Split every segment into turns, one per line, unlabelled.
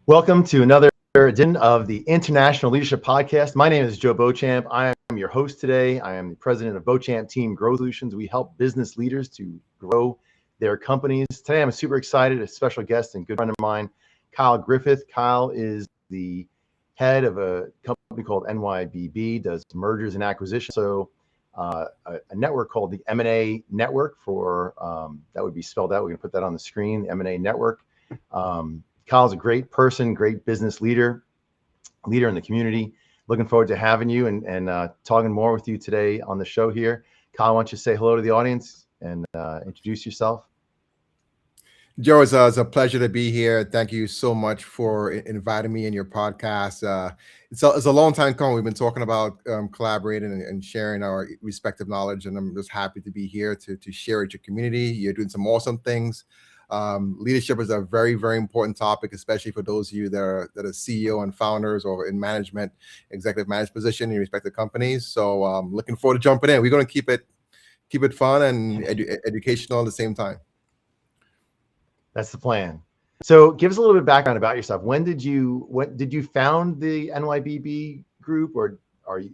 Welcome to another edition of the International Leadership Podcast. My name is Joe Beauchamp. I am your host today. I am the president of Beauchamp Team Growth Solutions. We help business leaders to grow their companies. Today, I'm super excited. A special guest and good friend of mine, Kyle Griffith. Kyle is the head of a company called NYBB, does mergers and acquisitions. So a network called the M&A Network for, that would be spelled out. We're going to put that on the screen, the M&A Network. Kyle's a great person, great business leader in the community. Looking forward to having you and talking more with you today on the show here. Kyle, why don't you say hello to the audience and introduce yourself?
Joe, it's a pleasure to be here. Thank you so much for inviting me in your podcast. It's a long time coming. We've been talking about collaborating and sharing our respective knowledge, and I'm just happy to be here to share with your community. You're doing some awesome things. Leadership is a very, very important topic, especially for those of you that are CEO and founders or in management, executive management position in your respective companies. So looking forward to jumping in. We're going to keep it fun and educational at the same time.
That's the plan. So give us a little bit of background about yourself. When did you found the NYBB group, or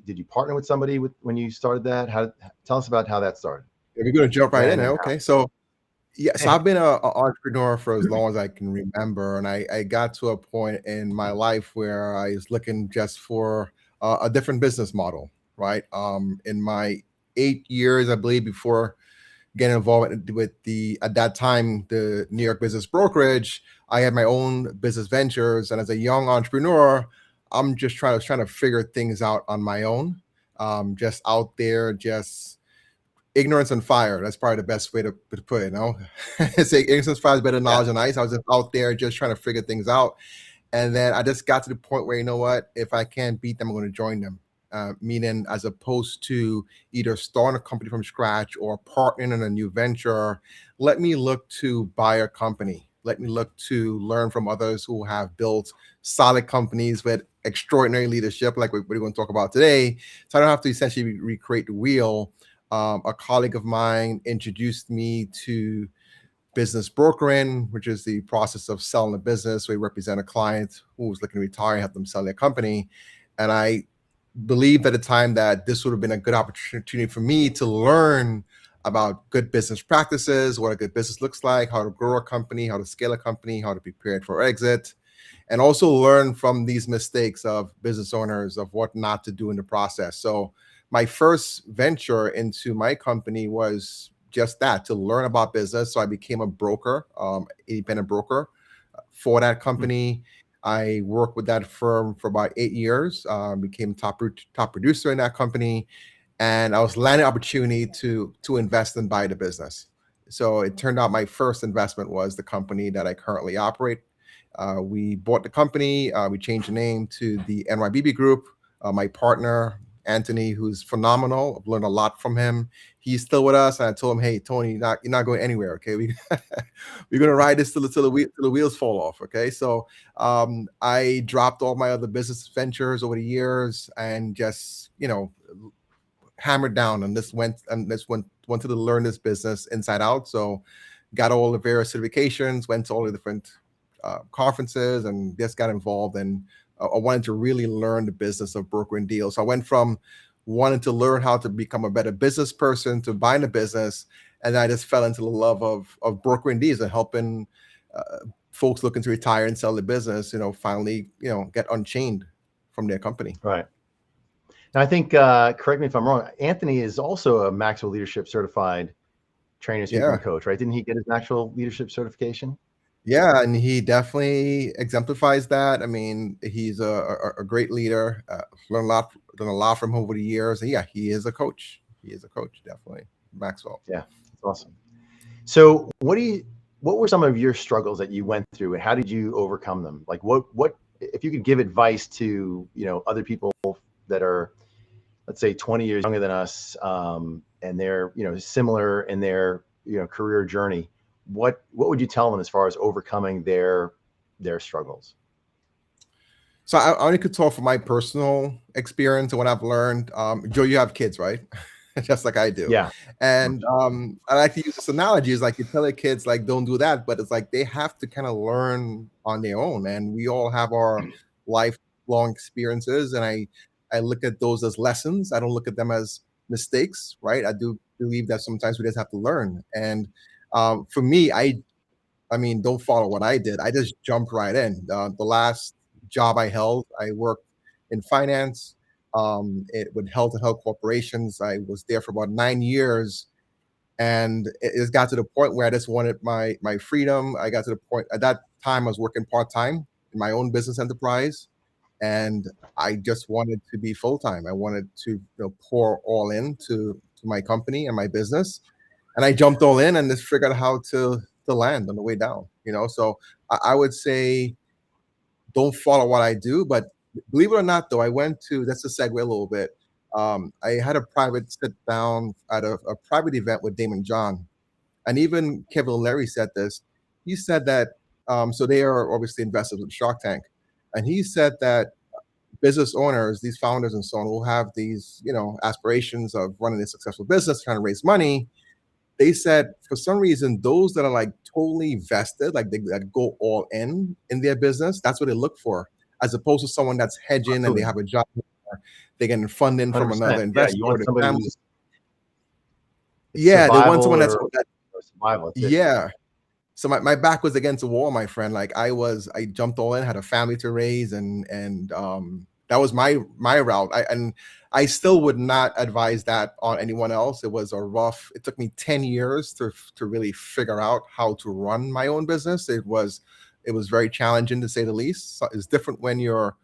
did you partner with somebody when you started that? Tell us about how that started.
We're going to jump right in. Okay, so. Yeah, so I've been an entrepreneur for as long as I can remember, and I got to a point in my life where I was looking just for a different business model, right? In my 8 years, I believe, before getting involved with at that time, the New York Business Brokerage, I had my own business ventures, and as a young entrepreneur, I'm just trying to figure things out on my own, just out there, just ignorance and fire. That's probably the best way to put it. Say ignorance and fire is better than knowledge and ice. I was just out there just trying to figure things out. And then I just got to the point where, you know what, if I can't beat them, I'm going to join them. Meaning as opposed to either starting a company from scratch or partnering in a new venture, let me look to buy a company. Let me look to learn from others who have built solid companies with extraordinary leadership, like we're going to talk about today. So I don't have to essentially recreate the wheel. A colleague of mine introduced me to business brokering, which is the process of selling a business. We represent a client who was looking to retire and help them sell their company. And I believed at the time that this would have been a good opportunity for me to learn about good business practices, what a good business looks like, how to grow a company, how to scale a company, how to prepare for exit, and also learn from these mistakes of business owners of what not to do in the process. So my first venture into my company was just that, to learn about business. So I became a broker, independent broker for that company. I worked with that firm for about 8 years, became top producer in that company. And I was landing opportunity to invest and buy the business. So it turned out my first investment was the company that I currently operate. We bought the company. We changed the name to the NYBB Group. My partner, Anthony, who's phenomenal. I've learned a lot from him. He's still with us. And I told him, hey, Tony, you're not going anywhere. Okay. We're going to ride this till the wheels fall off. Okay. So I dropped all my other business ventures over the years and just, hammered down and went to learn this business inside out. So got all the various certifications, went to all the different conferences and just got involved. And I wanted to really learn the business of brokering deals. So I went from wanting to learn how to become a better business person to buying a business. And I just fell into the love of brokering deals and helping folks looking to retire and sell the business, finally, get unchained from their company.
Right. And I think, correct me if I'm wrong, Anthony is also a Maxwell Leadership Certified trainer, speaker,
Yeah.
and coach, right? Didn't he get his actual leadership certification?
Yeah, and he definitely exemplifies that. I mean, he's a great leader. Learned a lot, done a lot from him over the years. And yeah, he is a coach. He is a coach, definitely. Maxwell.
Yeah, that's awesome. So what were some of your struggles that you went through, and how did you overcome them? Like what if you could give advice to, other people that are, let's say, 20 years younger than us, and they're, similar in their, career journey, what would you tell them as far as overcoming their struggles?
So I only could talk from my personal experience and what I've learned. Joe, you have kids, right? Just like I do.
Yeah.
And I like to use this analogy is like you tell your kids like don't do that, but it's like they have to kind of learn on their own. And we all have our lifelong experiences. And I look at those as lessons. I don't look at them as mistakes, right? I do believe that sometimes we just have to learn. And for me, I mean, don't follow what I did. I just jumped right in. The last job I held, I worked in finance. With health and health corporations. I was there for about 9 years, and it got to the point where I just wanted my freedom. I got to the point at that time I was working part time in my own business enterprise, and I just wanted to be full time. I wanted to pour all in to my company and my business, and I jumped all in and just figured out how to land on the way down. So I would say don't follow what I do, but believe it or not, though, I went to, that's a segue a little bit. I had a private sit down at a private event with Damon John. And even Kevin Larry said this. He said that, so they are obviously investors with Shark Tank. And he said that business owners, these founders and so on, will have these, aspirations of running a successful business, trying to raise money. They said for some reason, those that are like totally vested, like that go all in their business, that's what they look for, as opposed to someone that's hedging and they have a job, or they're getting funding from another
100%. Yeah,
investor
you
or
want
the
somebody
family.
who's
Yeah, they want
survival
someone
or survival. That's it.
yeah. So my back was against the wall, my friend. Like I jumped all in, had a family to raise, and that was my route. I still would not advise that on anyone else. It took me 10 years to really figure out how to run my own business. It was very challenging, to say the least. So it's different when you're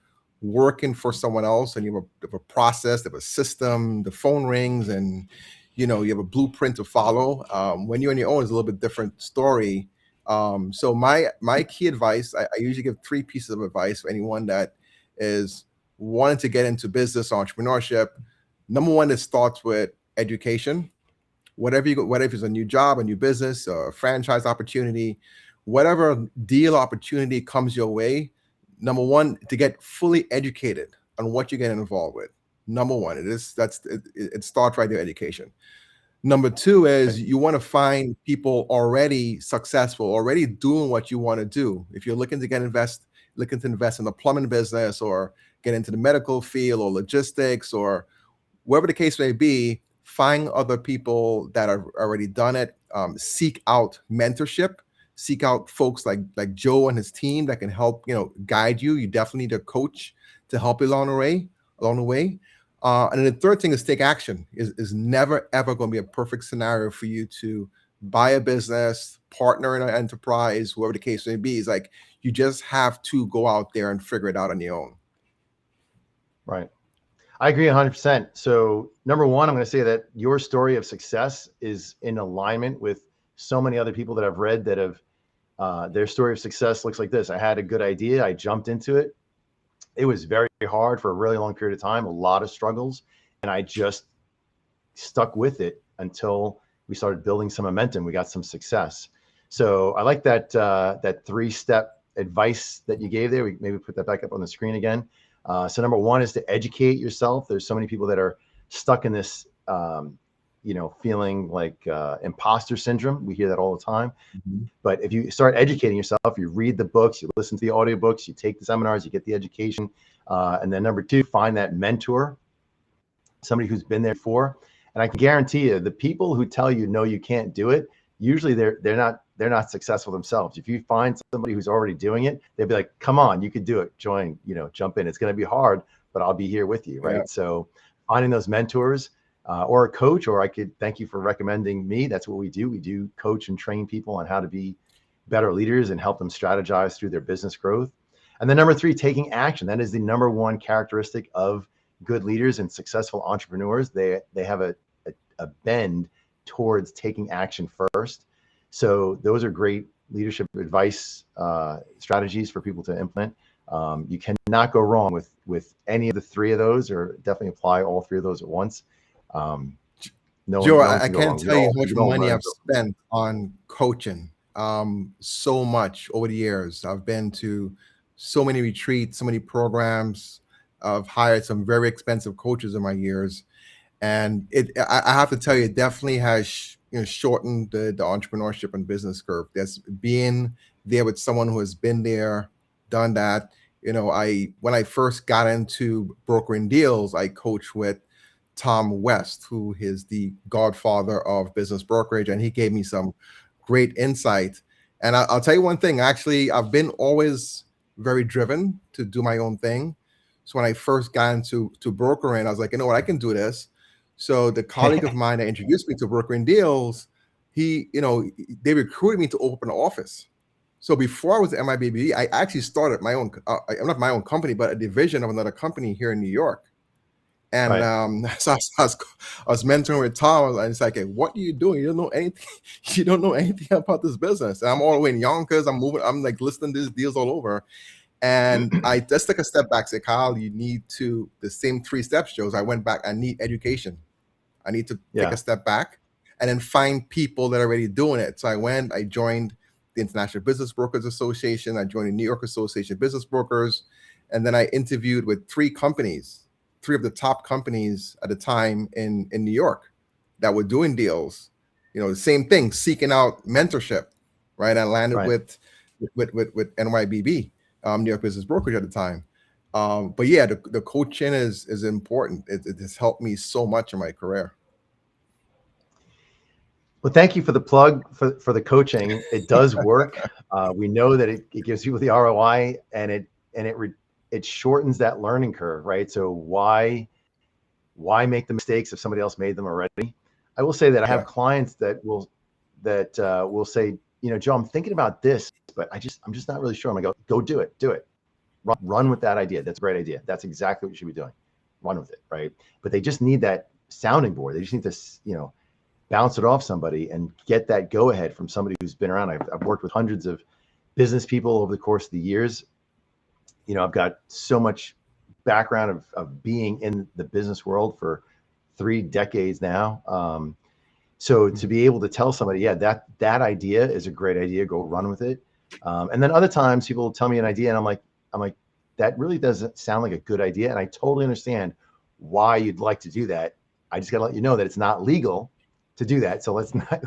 working for someone else and you have a process, you have a system, the phone rings, and you have a blueprint to follow. When you're on your own, it's a little bit different story. So my key advice, I usually give 3 pieces of advice for anyone that is wanting to get into business entrepreneurship. Number 1, it starts with education. Whatever if it's a new job, a new business, a franchise opportunity, whatever deal opportunity comes your way, number 1, to get fully educated on what you're getting involved with. Number 1, it starts right there, education. Number 2 is you want to find people already successful, already doing what you want to do. If you're looking to invest in the plumbing business or get into the medical field or logistics or wherever the case may be, find other people that have already done it. Seek out mentorship. Seek out folks like Joe and his team that can help guide you. You definitely need a coach to help you along the way. And then the third thing is take action. Is never ever going to be a perfect scenario for you to buy a business, partner in an enterprise, whoever the case may be. Is like you just have to go out there and figure it out on your own.
Right. I agree 100%. So number 1, I'm going to say that your story of success is in alignment with so many other people that I've read that have their story of success looks like this. I had a good idea. I jumped into it. It was very hard for a really long period of time, a lot of struggles, and I just stuck with it until we started building some momentum. We got some success. So I like that 3-step advice that you gave there. We maybe put that back up on the screen again. So number 1 is to educate yourself. There's so many people that are stuck in this, feeling like imposter syndrome. We hear that all the time. Mm-hmm. But if you start educating yourself, you read the books, you listen to the audiobooks, you take the seminars, you get the education. And then number 2, find that mentor, somebody who's been there before. And I can guarantee you, the people who tell you, no, you can't do it, usually they're not successful themselves. If you find somebody who's already doing it, they'll be like, come on, you could do it. Join, jump in. It's going to be hard, but I'll be here with you. Right. Yeah. So finding those mentors or a coach, or I could thank you for recommending me. That's what we do. We do coach and train people on how to be better leaders and help them strategize through their business growth. And then number 3, taking action. That is the number 1 characteristic of good leaders and successful entrepreneurs. They have a bend towards taking action first. So those are great leadership advice strategies for people to implement. You cannot go wrong with any of the 3 of those, or definitely apply all 3 of those at once.
Joe, I can't tell you how much money I've spent on coaching. So much over the years. I've been to so many retreats, so many programs. I've hired some very expensive coaches in my years, and I have to tell you, it definitely has shortened the entrepreneurship and business curve. That's being there with someone who has been there, done that. When I first got into brokering deals, I coached with Tom West, who is the godfather of business brokerage, and he gave me some great insight. And I'll tell you one thing, actually, I've been always very driven to do my own thing. So when I first got into brokering, I was like, you know what, I can do this. So the colleague of mine that introduced me to brokering deals, they recruited me to open an office. So before I was at MIBB, I actually started my own, not my own company, but a division of another company here in New York. And so I was mentoring with Tom, and it's like, hey, what are you doing? You don't know anything. You don't know anything about this business. And I'm all the way in Yonkers. I'm like listing these deals all over. And I just took a step back, said, Kyle, you need to, the same 3 steps, Joe. I went back, I need education. I need to take a step back and then find people that are already doing it. So I joined the International Business Brokers Association. I joined the New York Association of Business Brokers. And then I interviewed with 3 companies. 3 of the top companies at the time in New York that were doing deals, the same thing, seeking out mentorship, right? I landed with NYBB, New York Business Brokerage at the time. But yeah, the coaching is important. It has helped me so much in my career.
Well, thank you for the plug for the coaching. It does work. We know that it gives people the ROI, and it shortens that learning curve, right? So why make the mistakes if somebody else made them already? I will say that I have clients that will say, Joe, I'm thinking about this, but I'm just not really sure. I'm gonna go do it. Run with that idea. That's a great idea. That's exactly what you should be doing. Run with it, right? But they just need that sounding board. They just need to, bounce it off somebody and get that go ahead from somebody who's been around. I've worked with hundreds of business people over the course of the years. I've got so much background of being in the business world for 3 decades now. So to be able to tell somebody, that idea is a great idea, go run with it. And then other times people will tell me an idea and I'm like, that really doesn't sound like a good idea. And I totally understand why you'd like to do that. I just got to let you know that it's not legal to do that. So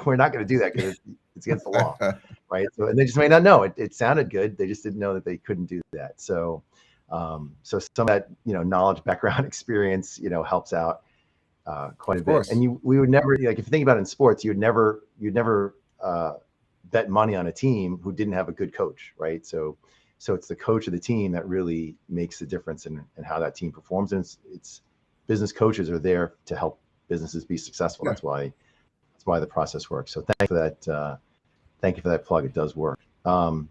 we're not going to do that because it's against the law. Right. So, and they just may not know it sounded good. They just didn't know that they couldn't do that. So, so some of that, knowledge, background, experience, helps out quite a bit. And we would never, like, if you think about it in sports, you'd never bet money on a team who didn't have a good coach. Right. So it's the coach of the team that really makes the difference in how that team performs. And it's business coaches are there to help businesses be successful. That's why the process works. So thank you for that. Thank you for that plug. It does work. Tell me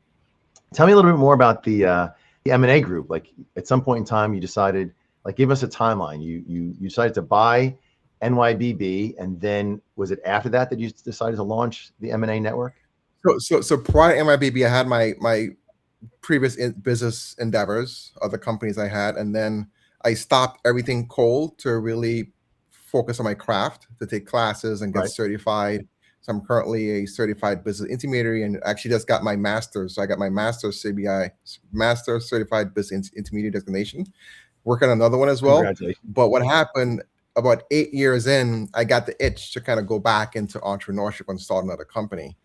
a little bit more about the M&A group. Like, at some point in time, you decided, like, give us a timeline. You decided to buy NYBB, and then was it after that you decided to launch the M&A network?
So prior to NYBB, I had my previous business endeavors, other companies I had, and then I stopped everything cold to really focus on my craft, to take classes and get certified. So I'm currently a certified business intermediary, and actually just got my master's. So I got my master's CBI, Master Certified Business Intermediary designation. Working on another one as well. But what happened about 8 years in, I got the itch to kind of go back into entrepreneurship and start another company.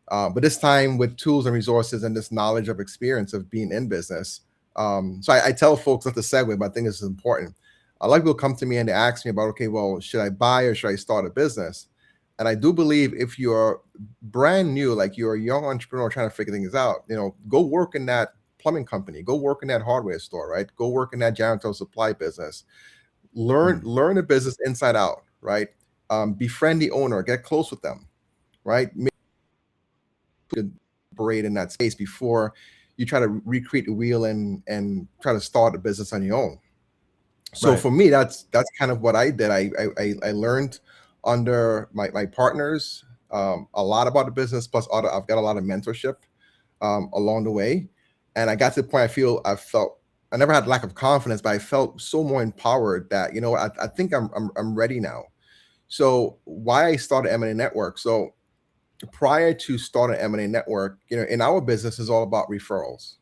But this time with tools and resources and this knowledge of experience of being in business. So I tell folks not to segue, but I think this is important. A lot of people come to me and they ask me about, okay, well, should I buy or should I start a business? And I do believe if you're brand new, like you're a young entrepreneur trying to figure things out, go work in that plumbing company, go work in that hardware store, right? Go work in that janitorial supply business. learn the business inside out, right? Befriend the owner, get close with them, right? Make operate in that space before you try to recreate the wheel and try to start a business on your own. So
Right.
for me, that's kind of what I did. I learned under my partners a lot about the business. Plus, I've got a lot of mentorship along the way, and I got to the point I felt I never had lack of confidence, but I felt so more empowered that I think I'm ready now. So why I started M&A Network? So prior to starting M&A Network, in our business is all about referrals,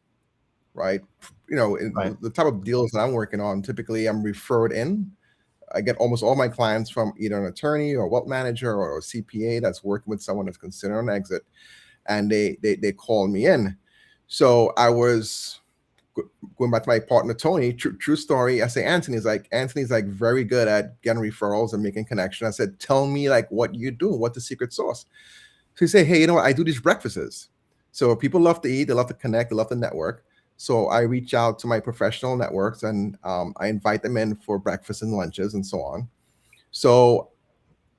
right? In the type of deals that I'm working on, typically I'm referred in. I get almost all my clients from either an attorney or wealth manager or a CPA that's working with someone that's considering an exit, and they call me in. So I was going back to my partner Tony. True story. I say Anthony's like very good at getting referrals and making connections. I said, tell me like what you do, what's the secret sauce. So he said, hey, you know what? I do these breakfasts. So people love to eat, they love to connect, they love to network. So I reach out to my professional networks and I invite them in for breakfast and lunches and so on. So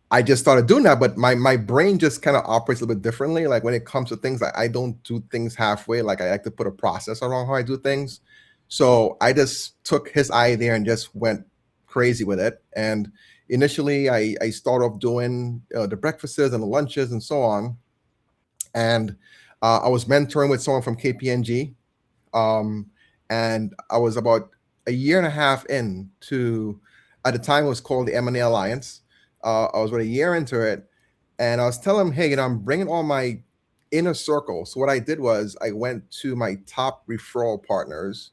I just started doing that, but my brain just kind of operates a little bit differently. Like when it comes to things, I don't do things halfway. Like I like to put a process around how I do things. So I just took his idea and just went crazy with it. And initially, I started off doing the breakfasts and the lunches and so on. And I was mentoring with someone from KPMG. And I was about a year and a half in to, at the time it was called the M&A Alliance. I was about a year into it, and I was telling him, hey, I'm bringing all my inner circle. So what I did was I went to my top referral partners,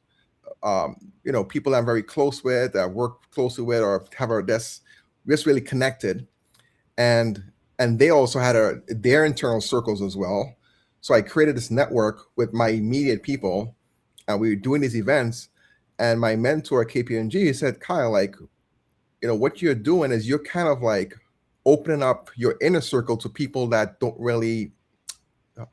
people I'm very close with, that I work closely with, or have our desks just really connected, and they also had their internal circles as well. So I created this network with my immediate people, and we were doing these events. And my mentor at KPMG said, Kyle, like, what you're doing is you're kind of like opening up your inner circle to people that don't really,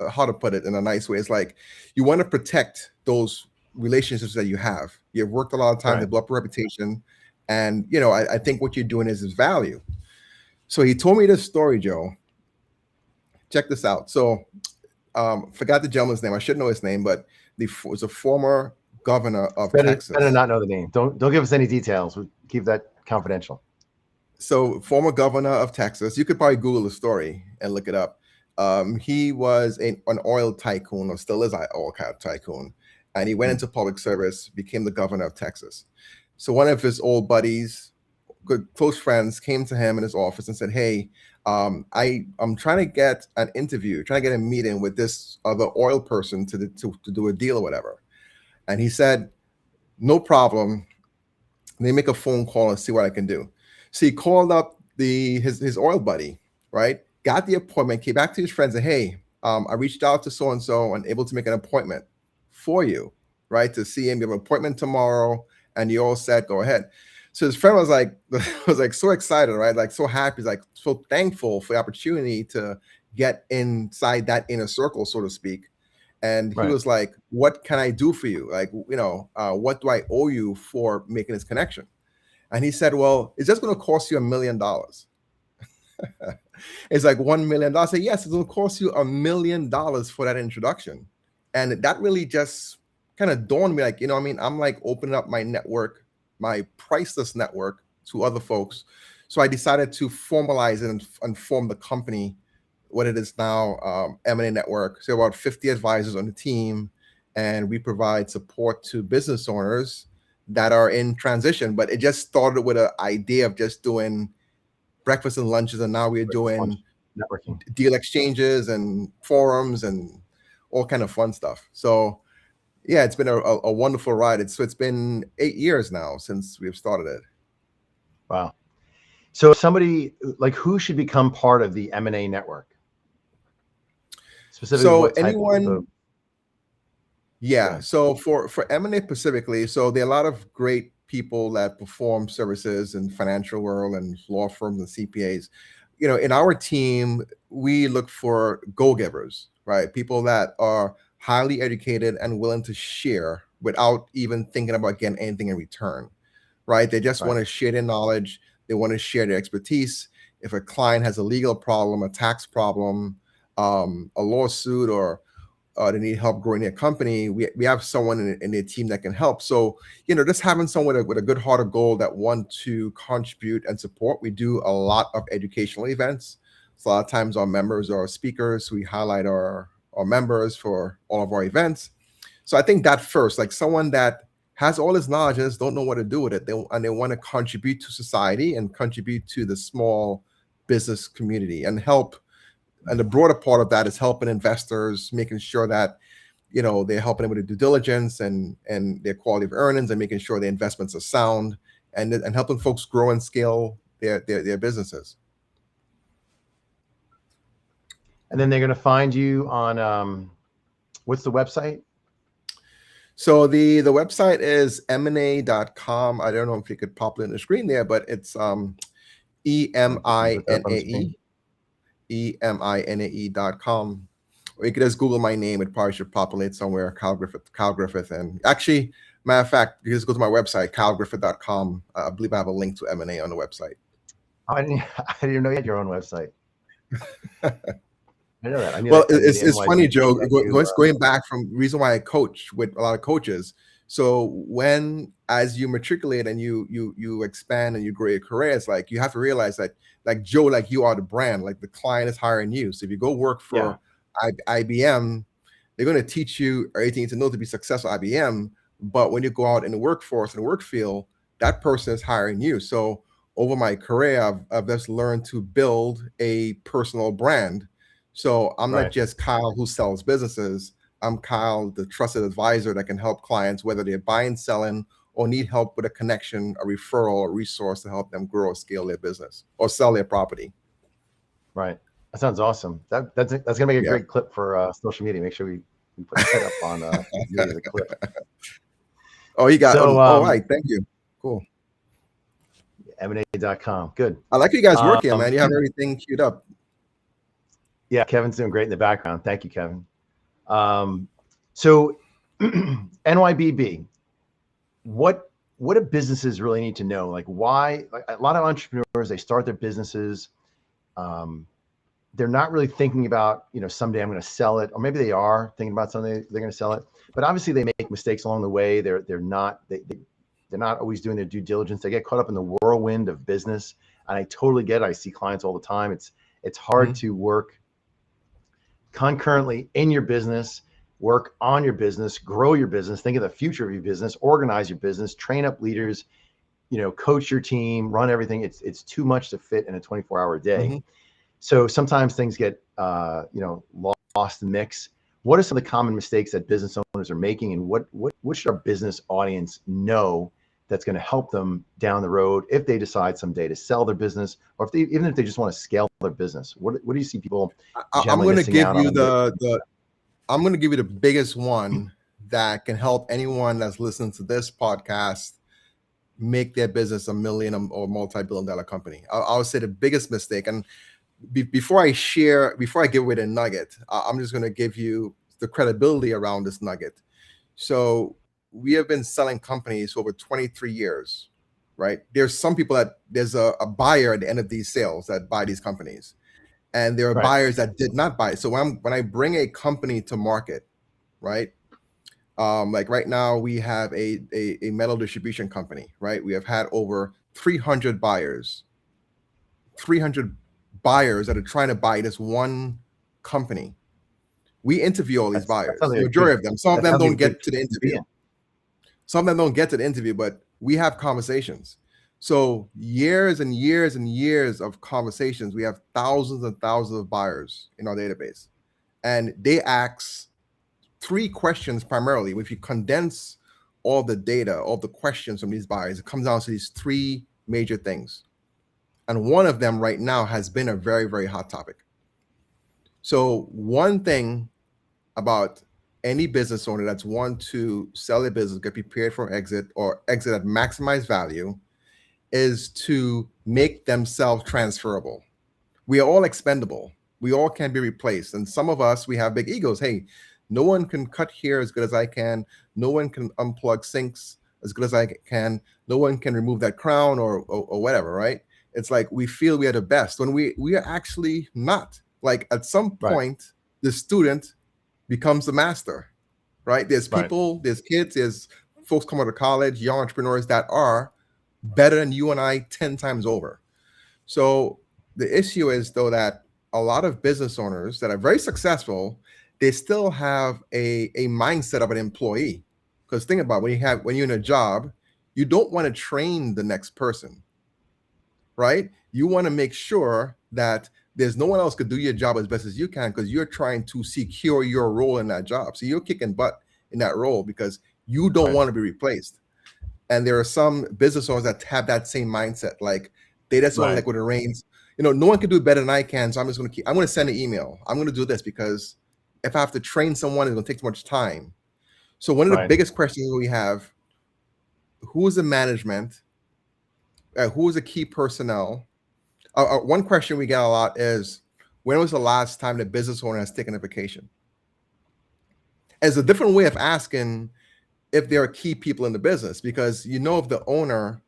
how to put it in a nice way. It's like you want to protect those relationships that you have. You've worked a lot of time, developed a reputation. And, I think what you're doing is value. So he told me this story, Joe. Check this out. So forgot the gentleman's name. I should know his name, but was a former governor of Texas.
Better not know the name. Don't give us any details. We keep that confidential.
So former governor of Texas. You could probably Google the story and look it up. He was an oil tycoon, or still is an oil tycoon, and he went into public service, became the governor of Texas. So one of his old buddies, good close friends, came to him in his office and said, hey, I'm trying to get an interview, trying to get a meeting with this other oil person to do a deal or whatever. And he said, no problem. They make a phone call and see what I can do. So he called up his oil buddy, right? Got the appointment, came back to his friends and, hey, I reached out to so-and-so and able to make an appointment for you, right? To see him. You have an appointment tomorrow and you all said, go ahead. So his friend was like so excited, right? Like so happy, he's like so thankful for the opportunity to get inside that inner circle, so to speak. And he was like, what can I do for you? Like, what do I owe you for making this connection? And he said, well, it's just going to cost you $1 million. It's like $1 million. I said, yes, it's going to cost you $1 million for that introduction. And that really just kind of dawned me, like, I'm like opening up my network, my priceless network, to other folks. So I decided to formalize it and form the company, what it is now, M&A Network. So about 50 advisors on the team, and we provide support to business owners that are in transition. But it just started with an idea of just doing breakfast and lunches, and now we're doing
networking,
deal exchanges and forums and all kind of fun stuff. So yeah, it's been a wonderful ride. It's been 8 years now since we've started it.
Wow. So somebody like who should become part of the M&A network? Specifically,
so
what type
anyone
of
So for M&A specifically, so there are a lot of great people that perform services in financial world and law firms and CPAs. In our team, we look for go-givers, right? People that are highly educated and willing to share without even thinking about getting anything in return, right? They just want to share their knowledge. They want to share their expertise. If a client has a legal problem, a tax problem, a lawsuit, or they need help growing their company, we have someone in their team that can help. So, just having someone with a good heart of gold that want to contribute and support. We do a lot of educational events. So a lot of times our members are speakers. We highlight our members for all of our events. So I think that first, like someone that has all this knowledge and just don't know what to do with it, they want to contribute to society and contribute to the small business community and help. And the broader part of that is helping investors, making sure that, they're helping them with the due diligence and their quality of earnings and making sure their investments are sound and helping folks grow and scale their businesses.
And then they're going to find you on, what's the website?
So the website is emanae.com. I don't know if you could pop it in the screen there, but it's EMINAE.com. Or you could just Google my name. It probably should populate somewhere, Cal Griffith. And actually, matter of fact, you just go to my website, calgriffith.com. I believe I have a link to M&A on the website.
I didn't even know you had your own website. I know that.
Well, it's funny, Joe. Going back from reason why I coach with a lot of coaches. So as you matriculate and you expand and you grow your career, it's like you have to realize that, like Joe, like you are the brand, like the client is hiring you. So if you go work for IBM, they're going to teach you everything you need to know to be successful at IBM. But when you go out in the workforce and the work field, that person is hiring you. So over my career, I've just learned to build a personal brand. So I'm not just Kyle who sells businesses. I'm Kyle, the trusted advisor that can help clients, whether they're buying, selling, or need help with a connection, a referral, a resource to help them grow or scale their business or sell their property.
Right. That sounds awesome. That's going to make a great clip for social media. Make sure we put that up on the clip.
Oh, you got all right. Thank you. Cool.
M&A.com. Good.
I like you guys working, man. You have everything queued up.
Yeah, Kevin's doing great in the background. Thank you, Kevin. So NYBB, what do businesses really need to know? Like why, like a lot of entrepreneurs, they start their businesses. They're not really thinking about, someday I'm going to sell it, or maybe they are thinking about someday they're going to sell it, but obviously they make mistakes along the way. They're not always doing their due diligence. They get caught up in the whirlwind of business. And I totally get it. I see clients all the time. It's hard to work concurrently in your business, work on your business, grow your business, think of the future of your business, organize your business, train up leaders, coach your team, run everything. It's too much to fit in a 24-hour day. So sometimes things get, lost in the mix. What are some of the common mistakes that business owners are making, and what should our business audience know that's going to help them down the road if they decide someday to sell their business, or even if they just want to scale their business? What do you see people?
I'm going to give you I'm going to give you the biggest one that can help anyone that's listening to this podcast make their business $1 million or multi-billion-dollar company. I'll say the biggest mistake. And before I give away the nugget, I'm just going to give you the credibility around this nugget. So we have been selling companies for over 23 years, right? There's some people there's a buyer at the end of these sales that buy these companies. And there are buyers that did not buy. So when I bring a company to market, right? Like right now we have a metal distribution company, right? We have had over 300 buyers that are trying to buy this one company. We interview all these buyers, the majority of them. Some of them don't get to the interview. Some of them don't get to the interview, but we have conversations. So years and years and years of conversations. We have thousands and thousands of buyers in our database. And they ask 3 questions primarily. If you condense all the data, all the questions from these buyers, it comes down to these 3 major things. And one of them right now has been a very, very hot topic. So one thing about any business owner that's want to sell their business, get prepared for exit or exit at maximized value, is to make themselves transferable. We are all expendable. We all can be replaced. And some of us, we have big egos. Hey, no one can cut here as good as I can. No one can unplug sinks. as good as I can. No one can remove that crown or whatever, right? It's like we feel we are the best when we are actually not. Like at some point, the student becomes the master, right? There's people, there's kids, there's folks coming to college, young entrepreneurs that are better than you and I 10 times over. So the issue is, though, that a lot of business owners that are very successful, they still have a mindset of an employee. Because think about it, when you're in a job, you don't want to train the next person, right? You want to make sure that there's no one else could do your job as best as you can, because you're trying to secure your role in that job. So you're kicking butt in that role because you don't want to be replaced. And there are some business owners that have that same mindset. Like they just want to like with the reins. No one can do it better than I can. So I'm going to send an email. I'm going to do this because if I have to train someone, it's going to take too much time. So one of the biggest questions we have, who is the management? Who is the key personnel? One question we get a lot is, when was the last time the business owner has taken a vacation? As a different way of asking if there are key people in the business, because if the owner,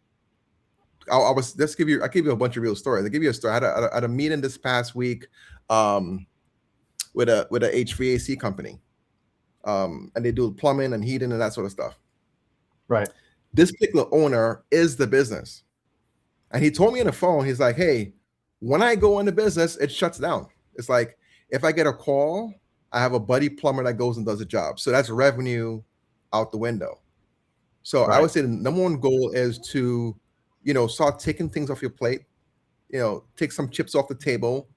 I'll give you a bunch of real stories. I'll give you a story. I had a meeting this past week with a HVAC company, and they do plumbing and heating and that sort of stuff.
Right.
This particular owner is the business, and he told me on the phone, he's like, "Hey, when I go into business, it shuts down. It's like if I get a call, I have a buddy plumber that goes and does a job. So that's revenue out the window." So I would say the number one goal is to, start taking things off your plate, take some chips off the table,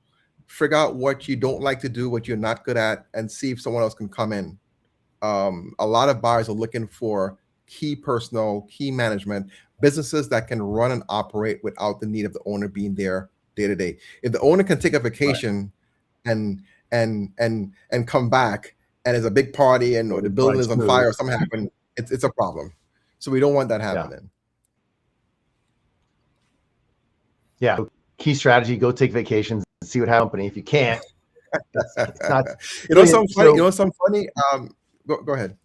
figure out what you don't like to do, what you're not good at, and see if someone else can come in. A lot of buyers are looking for key personnel, key management, businesses that can run and operate without the need of the owner being there day to day. If the owner can take a vacation and come back and there's a big party and or the building is on fire or something happened, it's a problem. So we don't want that happening.
Yeah. Key strategy: go take vacations and see what happens. If you can't, it's not.
Something funny. Go ahead.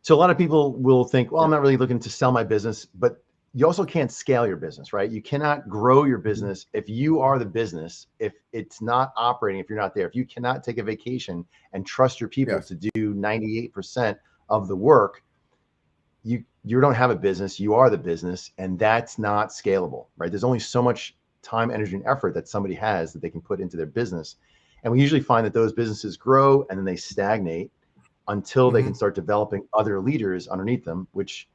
So a lot of people will think, well, I'm not really looking to sell my business, but you also can't scale your business, right? You cannot grow your business if you are the business, if it's not operating, if you're not there, if you cannot take a vacation and trust your people to do 98% of the work, you don't have a business, you are the business, and that's not scalable, right? There's only so much time, energy, and effort that somebody has that they can put into their business. And we usually find that those businesses grow and then they stagnate until they can start developing other leaders underneath them, which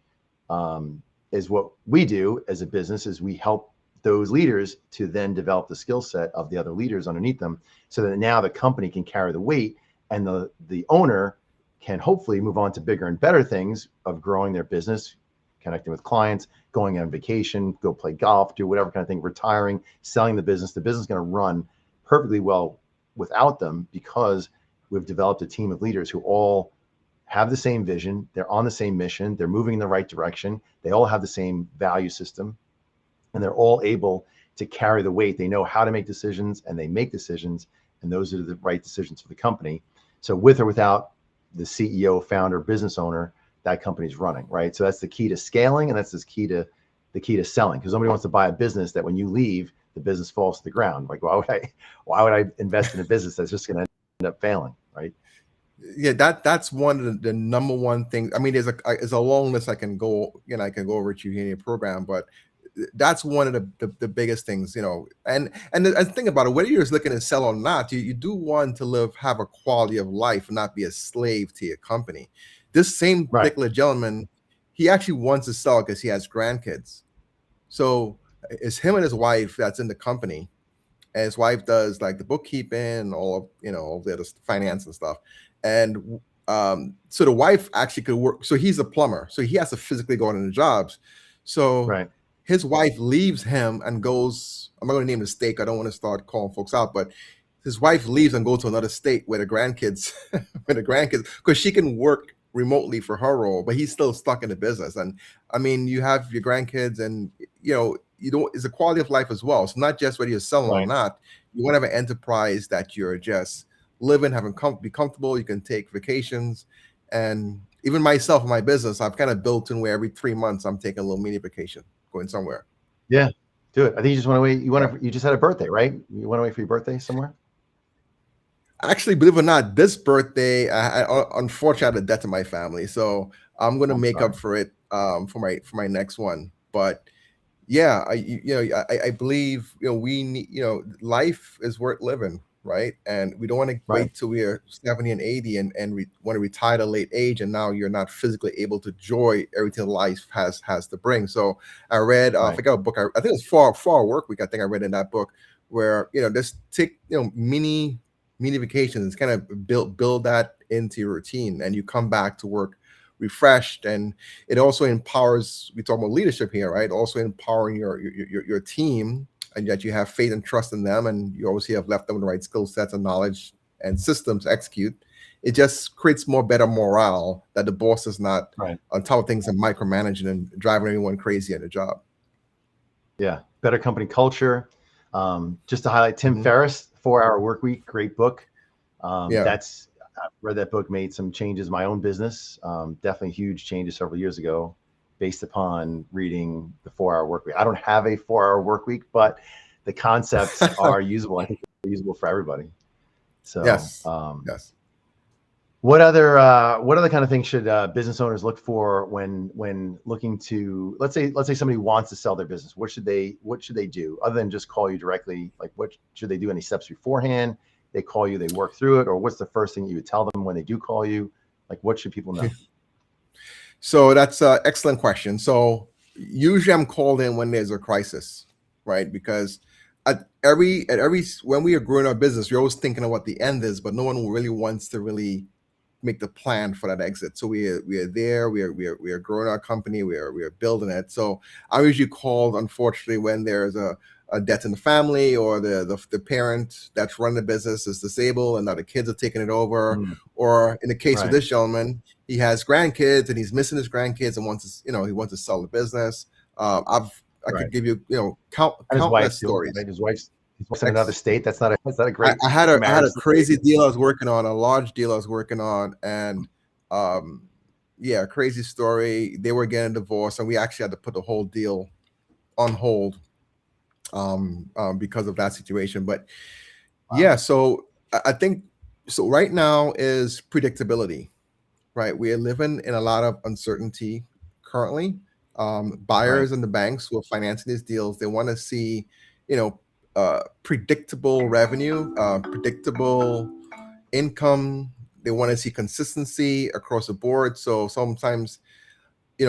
is what we do as a business, is we help those leaders to then develop the skill set of the other leaders underneath them, so that now the company can carry the weight and the owner can hopefully move on to bigger and better things of growing their business, connecting with clients, going on vacation, go play golf, do whatever kind of thing, retiring, selling the business. The business is going to run perfectly well without them, because we've developed a team of leaders who all have the same vision. They're on the same mission. They're moving in the right direction. They all have the same value system, and they're all able to carry the weight. They know how to make decisions, and they make decisions, and those are the right decisions for the company. So with or without the CEO, founder, business owner, that company's running, right? So that's the key to scaling, and that's the key to selling, because nobody wants to buy a business that when you leave, the business falls to the ground. Like, why would I invest in a business that's just going to end up failing, right?
Yeah, that's one of the number one things. I mean, there's a long list I can go over to you in your program, but that's one of the biggest things, and think about it, whether you're just looking to sell or not, you do want to have a quality of life and not be a slave to your company. This same particular gentleman, he actually wants to sell because he has grandkids. So it's him and his wife that's in the company, and his wife does like the bookkeeping, all the other finance and stuff. And so the wife actually could work. So he's a plumber, so he has to physically go into the jobs. So his wife leaves him and goes, I'm not going to name the state. I don't want to start calling folks out, but his wife leaves and goes to another state where the grandkids, because she can work remotely for her role, but he's still stuck in the business. And I mean, you have your grandkids, and it's a quality of life as well. It's not just whether you're selling or not. You want to have an enterprise that you're just living, be comfortable. You can take vacations, and even myself, my business, I've kind of built in where every 3 months I'm taking a little mini vacation, going somewhere.
Yeah, do it. I think you just went away. You just had a birthday, right? You went away for your birthday somewhere?
Actually, believe it or not, this birthday, unfortunately, I had a death in my family, so I'm going to make up for it for my next one. But yeah, I believe we need life is worth living, right? And we don't want to wait till we're 70 and 80 and we want to retire at a late age, and now you're not physically able to enjoy everything life has to bring. So I read, I forgot a book. I think it was for Work Week. I think I read in that book where just take mini vacations, kind of build that into your routine, and you come back to work refreshed. And it also empowers, we talk about leadership here, right? Also empowering your team, and that you have faith and trust in them, and you obviously have left them with the right skill sets and knowledge and systems to execute. It just creates better morale, that the boss is not on top of things and micromanaging and driving everyone crazy at a job.
Yeah, better company culture. Just to highlight Tim Ferriss, 4-Hour Workweek, great book. I've read that book, made some changes in my own business. Definitely huge changes several years ago based upon reading the 4-Hour Workweek. I don't have a 4-Hour Workweek, but the concepts are usable. I think they're usable for everybody. So
yes.
What other kind of things should business owners look for when looking to, let's say somebody wants to sell their business? What should they do other than just call you directly? Like, what should they do? Any steps beforehand? They call you, they work through it, or what's the first thing you would tell them when they do call you? Like, what should people know?
So that's an excellent question. So usually I'm called in when there's a crisis, right? Because when we are growing our business, we're always thinking of what the end is, but no one really wants to really make the plan for that exit. So we are there, we are growing our company, we are building it. So I'm usually called, unfortunately, when there's a death in the family, or the parent that's running the business is disabled and now the kids are taking it over. Or in the case of this gentleman, he has grandkids and he's missing his grandkids and wants to, he wants to sell the business. I could give you, countless stories.
His wife's in another state. That's not a great.
I had a crazy deal I was working on, a large deal I was working on, and crazy story. They were getting divorced, and we actually had to put the whole deal on hold because of that situation. But so I think right now is predictability, right? We are living in a lot of uncertainty currently. Buyers and the banks who are financing these deals, they want to see, predictable revenue, predictable income. They want to see consistency across the board. So sometimes,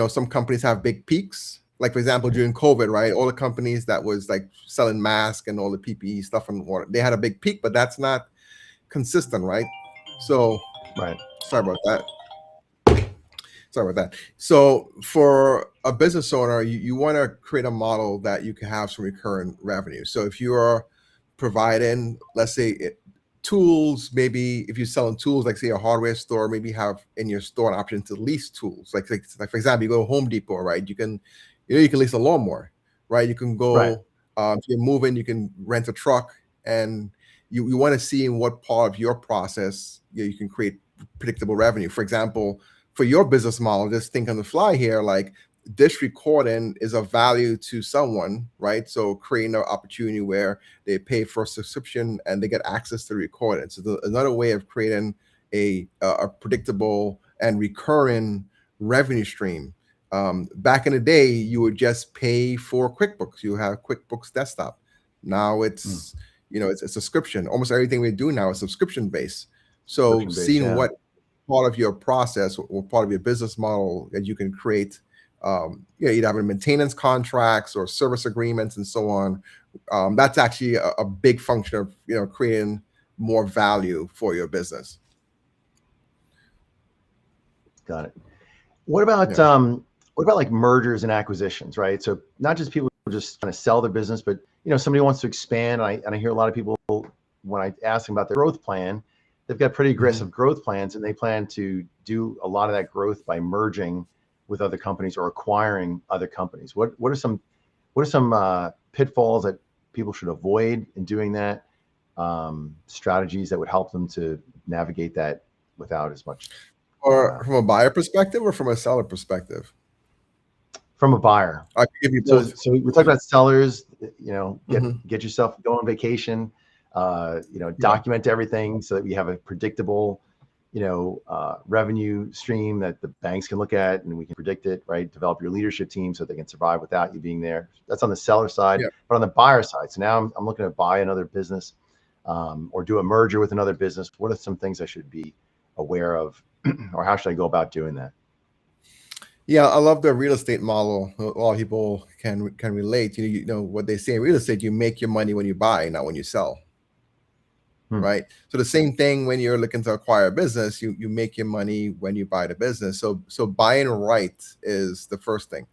some companies have big peaks. Like, for example, during COVID, right? All the companies that was like selling masks and all the PPE stuff and water, they had a big peak, but that's not consistent, right? So, sorry about that. So for a business owner, you want to create a model that you can have some recurring revenue. So if you are providing, let's say, tools, maybe if you're selling tools, like say a hardware store, maybe have in your store an option to lease tools. Like for example, you go to Home Depot, right? You can lease a lawnmower, right? You can go, if you're moving, you can rent a truck, and you want to see in what part of your process you can create predictable revenue. For example, for your business model, just think on the fly here, like this recording is of value to someone, right? So creating an opportunity where they pay for a subscription and they get access to the recording. So another way of creating a predictable and recurring revenue stream. Back in the day, you would just pay for QuickBooks. You have QuickBooks Desktop. Now it's it's a subscription. Almost everything we do now is subscription based. So seeing what part of your process or part of your business model that you can create, you'd have maintenance contracts or service agreements and so on. That's actually a big function of creating more value for your business.
Got it. What about like mergers and acquisitions, right? So not just people just trying to sell their business, but somebody wants to expand. And I hear a lot of people, when I ask them about their growth plan, they've got pretty aggressive growth plans, and they plan to do a lot of that growth by merging with other companies or acquiring other companies. What are some pitfalls that people should avoid in doing that? Strategies that would help them to navigate that without as much
Or from a buyer perspective or from a seller perspective?
From a buyer.
I can give you
So,
both.
so we talk about sellers,
Mhm.
get yourself, go on vacation,
Yeah.
document everything so that we have a predictable, revenue stream that the banks can look at and we can predict it, right? Develop your leadership team so they can survive without you being there. That's on the seller side,
Yeah.
but on the buyer side. So now I'm looking to buy another business or do a merger with another business. What are some things I should be aware of or how should I go about doing that?
Yeah, I love the real estate model. A lot of people can relate. You know what they say in real estate: you make your money when you buy, not when you sell.
Hmm.
Right. So the same thing when you're looking to acquire a business, you make your money when you buy the business. So buying right is the first thing,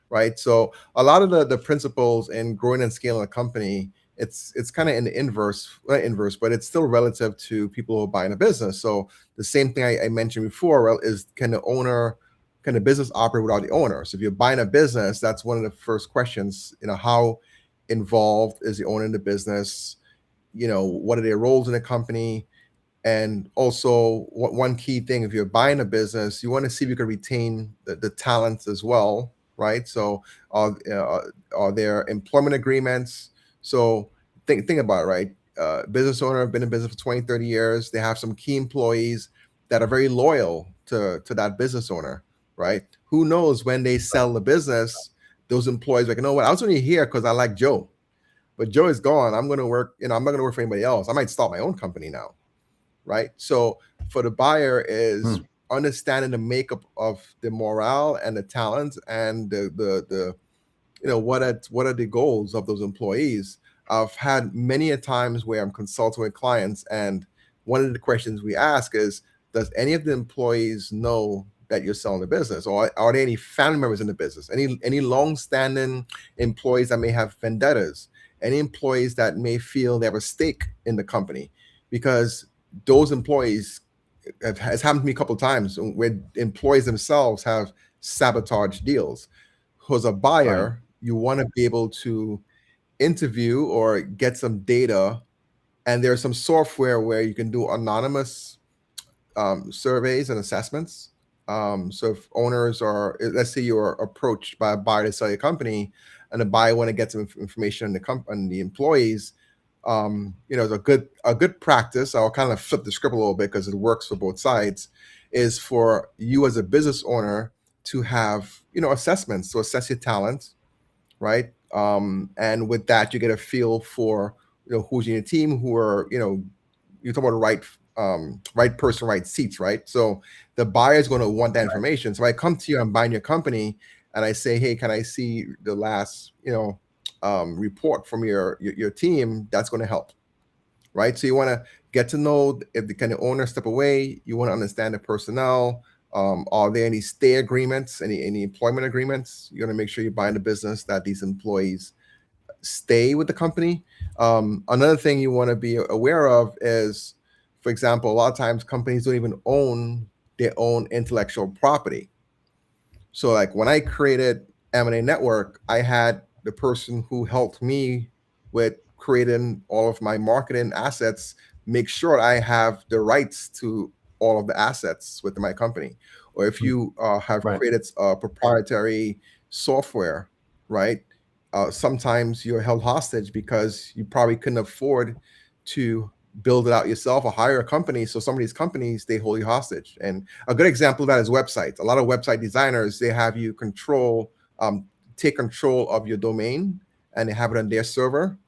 right? So a lot of the principles in growing and scaling a company, it's kind of in the inverse, not inverse, but it's still relative to people who are buying a business. So the same thing I mentioned before, well, is can the business operate without the owner? So if you're buying a business, that's one of the first questions. How involved is the owner in the business? What are their roles in the company? And also, one key thing, if you're buying a business, you want to see if you can retain the talents as well, right? So are there employment agreements? So think about it, right? Business owner have been in business for 20, 30 years. They have some key employees that are very loyal to that business owner, right? Who knows, when they sell the business, those employees are like, you know what, I was only here because I like Joe. But Joe is gone. I'm going to work, I'm not going to work for anybody else. I might start my own company now, right? So for the buyer is
Hmm.
understanding the makeup of the morale and the talent and the what are the goals of those employees. I've had many a times where I'm consulting with clients, and one of the questions we ask is, does any of the employees know that you're selling the business, or are there any family members in the business, any long-standing employees that may have vendettas, any employees that may feel they have a stake in the company? Because those employees has happened to me a couple of times where employees themselves have sabotaged deals. As a
Right.
buyer, you want to be able to interview or get some data, and there's some software where you can do anonymous surveys and assessments. So if owners are, let's say you're approached by a buyer to sell your company, and the buyer want to get some information on the employees, it's a good practice. I'll kind of flip the script a little bit because it works for both sides. Is for you as a business owner to have assessments to assess your talent, right? And with that, you get a feel for who's in your team, who are you're talking about the right person, right seats, right? So the buyer is going to want that information. So I come to you, I'm buying your company, and I say, hey, can I see the last report from your team? That's going to help, right? So you want to get to know if the kind of owner step away. You want to understand the personnel. Are there any stay agreements, any employment agreements? You're going to make sure you're buying the business that these employees stay with the company. Another thing you want to be aware of is, for example, a lot of times companies don't even own their own intellectual property. So like when I created M&A Network, I had the person who helped me with creating all of my marketing assets make sure I have the rights to all of the assets within my company. Or if you have
Right.
created proprietary software, right? Sometimes you're held hostage because you probably couldn't afford to build it out yourself or hire a company. So some of these companies, they hold you hostage. And a good example of that is websites. A lot of website designers, they have you take control of your domain, and they have it on their server.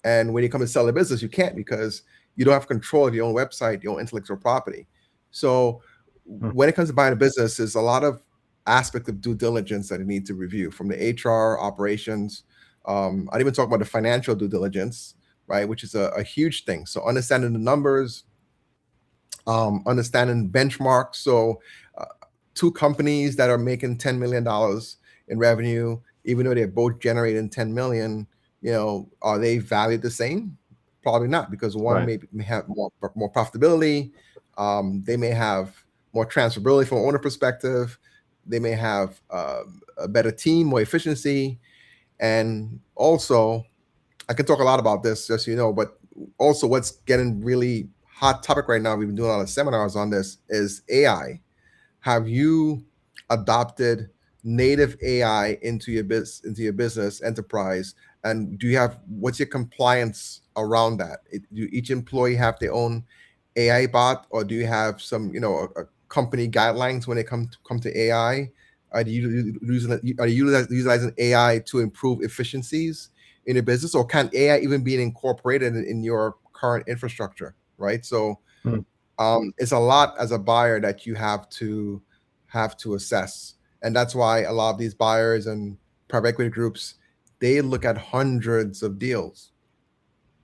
And when you come to sell a business, you can't, because you don't have control of your own website, your own intellectual property. So
Hmm.
when it comes to buying a business, there's a lot of aspect of due diligence that you need to review, from the HR operations. I'd even talk about the financial due diligence, right, which is a huge thing. So understanding the numbers, understanding benchmarks. So two companies that are making $10 million in revenue, even though they're both generating 10 million, are they valued the same? Probably not, because one
Right.
may have more profitability. They may have more transferability from an owner perspective. They may have a better team, more efficiency. And also, I can talk a lot about this, just so you know, but also what's getting really hot topic right now, we've been doing a lot of seminars on this, is AI. have you adopted native AI into your business enterprise? And what's your compliance around that? Do each employee have their own AI bot, or do you have some, a company guidelines when it come to AI? Are you utilizing AI to improve efficiencies in your business, or can AI even be incorporated in your current infrastructure? Right. So
Hmm.
it's a lot as a buyer that you have to assess, and that's why a lot of these buyers and private equity groups, they look at hundreds of deals,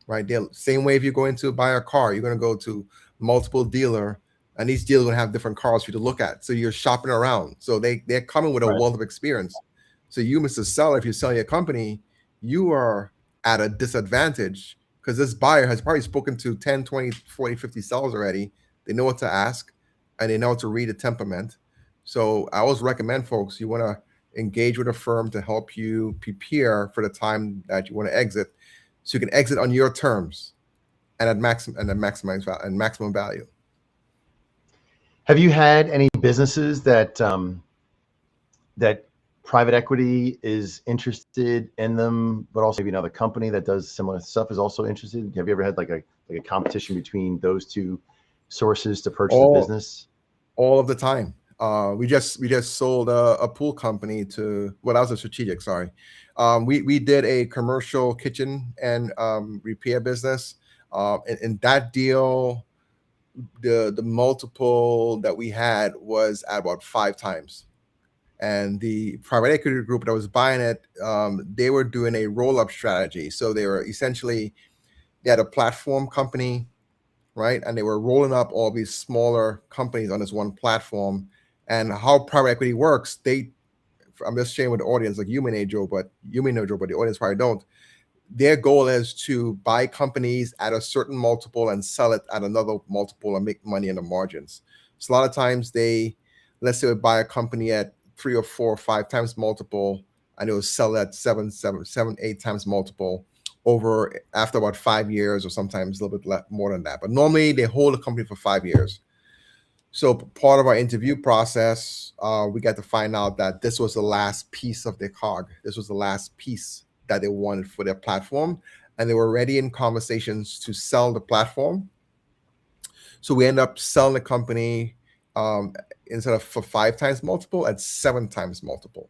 right? Same way if you go into buy a car, you're going to go to multiple dealer, and these dealers are going to have different cars for you to look at. So you're shopping around. So they're coming with a
Right.
wealth of experience. So you, Mr. Seller, if you're selling a company, you are at a disadvantage because this buyer has probably spoken to 10, 20, 40, 50 sellers already. They know what to ask, and they know how to read a temperament. So I always recommend folks, you want to engage with a firm to help you prepare for the time that you want to exit, so you can exit on your terms and at maximum value.
Have you had any businesses that that private equity is interested in them, but also maybe another company that does similar stuff is also interested? Have you ever had like a competition between those two sources to purchase a
All
business?
all of the time. We just sold a pool company to, well, that was a strategic, sorry. We did a commercial kitchen and repair business. In that deal, the multiple that we had was at about 5 times. And the private equity group that was buying it, they were doing a roll-up strategy. So they had a platform company, right? And they were rolling up all these smaller companies on this one platform. And how private equity works, I'm just sharing with the audience, like you may know Joe, but the audience probably don't. Their goal is to buy companies at a certain multiple and sell it at another multiple and make money in the margins. So a lot of times let's say, buy a company at 3 or 4 or 5 times multiple, and it will sell at 7, 8 times multiple over after about 5 years, or sometimes a little bit more than that. But normally they hold a company for 5 years. So part of our interview process, we got to find out that this was the last piece of their cog. This was the last piece that they wanted for their platform, and they were already in conversations to sell the platform. So we end up selling the company, instead of for 5 times multiple, at 7 times multiple.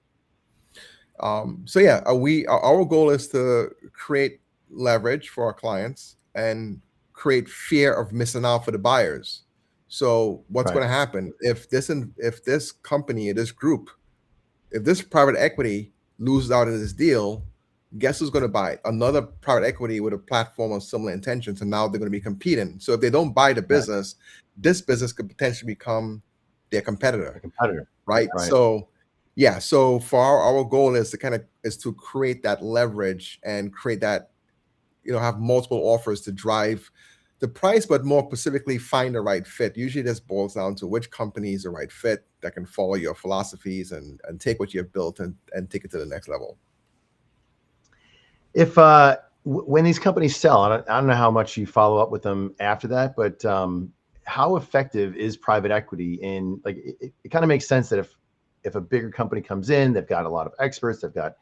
So yeah, our goal is to create leverage for our clients and create fear of missing out for the buyers. So what's
Right.
going to happen if this company, this group, if this private equity loses out in this deal? Guess who's going to buy it? Another private equity with a platform of similar intentions, and now they're going to be competing. So if they don't buy the
Right.
business, this business could potentially become their
A
competitor,
competitor.
right?
Right.
So yeah, so for our goal is to create that leverage and create that, have multiple offers to drive the price, but more specifically find the right fit. Usually this boils down to which company is the right fit that can follow your philosophies and take what you have built and take it to the next level.
If when these companies sell, I don't know how much you follow up with them after that, but how effective is private equity in, like, it kind of makes sense that if a bigger company comes in, they've got a lot of experts, they've got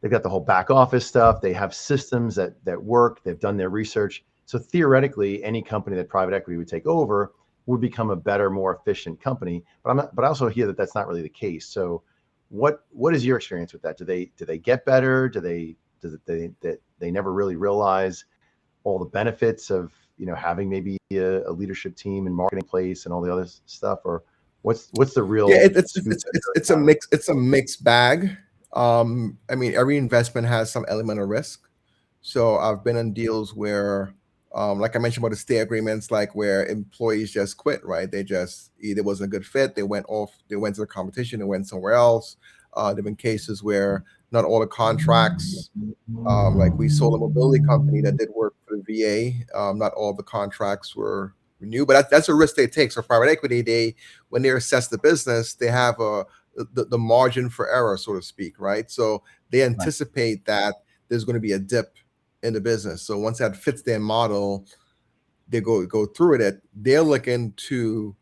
the whole back office stuff, they have systems that work, they've done their research. So theoretically, any company that private equity would take over would become a better, more efficient company. But I also hear that that's not really the case. So what is your experience with that? Do they get better? They never really realize all the benefits of having maybe a leadership team and marketing place and all the other stuff? Or what's the
Yeah,
real
it's
scoop?
it's a mixed bag. I mean, every investment has some element of risk. So I've been in deals where, like I mentioned about the stay agreements, like where employees just quit, right? They just either wasn't a good fit, they went to the competition, they went somewhere else. There've been cases where not all the contracts, like we sold a mobility company that did work for the VA, not all the contracts were renewed, but that's a risk they take. So private equity, when they assess the business, they have the margin for error, so to speak, right? So they
Right.
anticipate that there's going to be a dip in the business. So once that fits their model, they go through it. They're looking to,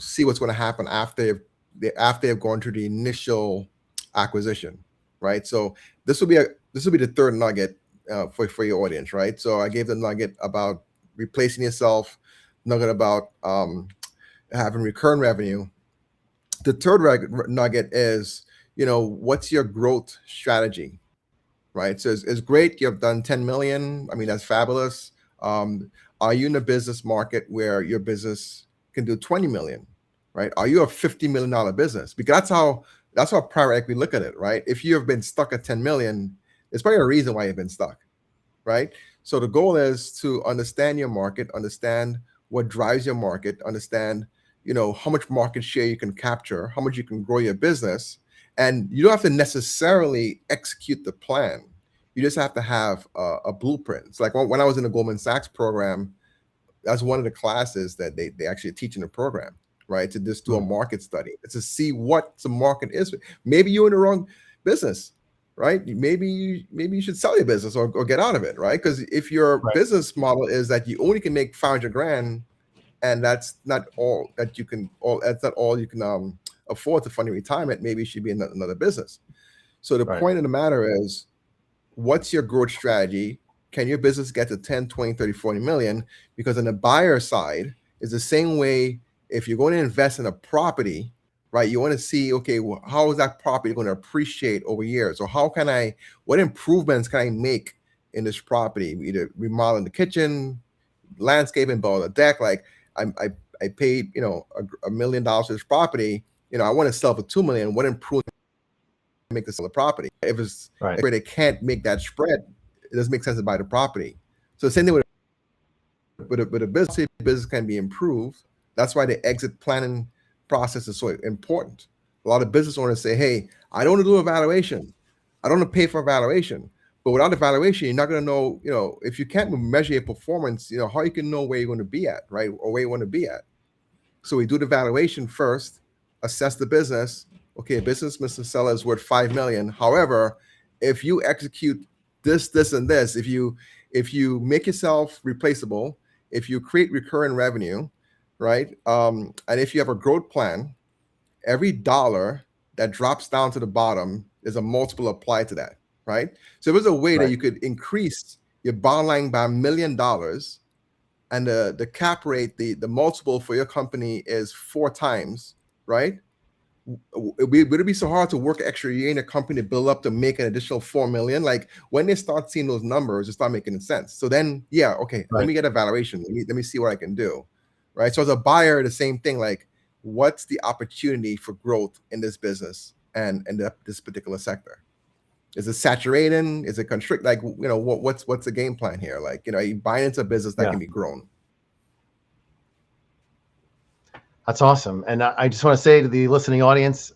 see what's going to happen after they've gone through the initial acquisition, right? So this will be the third nugget for your audience, right? So I gave the nugget about replacing yourself, nugget about having recurring revenue. The third nugget is, what's your growth strategy, right? So it's great you have done 10 million. I mean, that's fabulous. Are you in a business market where your business can do 20 million, right? Are you a $50 million business? Because that's how private equity look at it, right? If you have been stuck at 10 million, there's probably a reason why you've been stuck, right? So the goal is to understand your market, understand what drives your market, understand, how much market share you can capture, how much you can grow your business. And you don't have to necessarily execute the plan. You just have to have a blueprint. It's like when I was in the Goldman Sachs program, that's one of the classes that they actually teach in the program, right? To just do a market study, to see what the market is. Maybe you're in the wrong business, right? Maybe you should sell your business or get out of it, right? Because if your business model is that you only can make 500 grand, and that's not all you can afford to fund your retirement, maybe you should be in another business. So the point of the matter is, what's your growth strategy? Can your business get to 10, 20, 30, 40 million? Because on the buyer side is the same way. If you're going to invest in a property, right, you want to see, okay, well, how is that property going to appreciate over years? Or what improvements can I make in this property? Either remodeling the kitchen, landscaping, build a deck. Like I paid, $1 million for this property. I want to sell for 2 million. What improvement make this sell the property? If it's where they can't make that spread, it doesn't make sense to buy the property. So the same thing with a business. If business can be improved, that's why the exit planning process is so important. A lot of business owners say, hey, I don't want to do a valuation. I don't want to pay for a valuation. But without a valuation, you're not going to know, if you can't measure your performance, how you can know where you're going to be at, right? Or where you want to be at. So we do the valuation first, assess the business. Okay, business, Mr. Seller, is worth 5 million. However, if you execute this, and this, if you make yourself replaceable, if you create recurring revenue, right? And if you have a growth plan, every dollar that drops down to the bottom is a multiple applied to that, right? So if there's a way that you could increase your bottom line by $1 million, and the cap rate, the multiple for your company is 4 times, right? Would it be so hard to work extra year in a company to build up to make an additional 4 million? Like when they start seeing those numbers, it start making sense. So then, let me get a valuation. Let me see what I can do, right? So as a buyer, the same thing. Like, what's the opportunity for growth in this business and this particular sector? Is it saturating? Is it constrict? Like, what's the game plan here? Like, are you buying into a business that can be grown?
That's awesome. And I just want to say to the listening audience,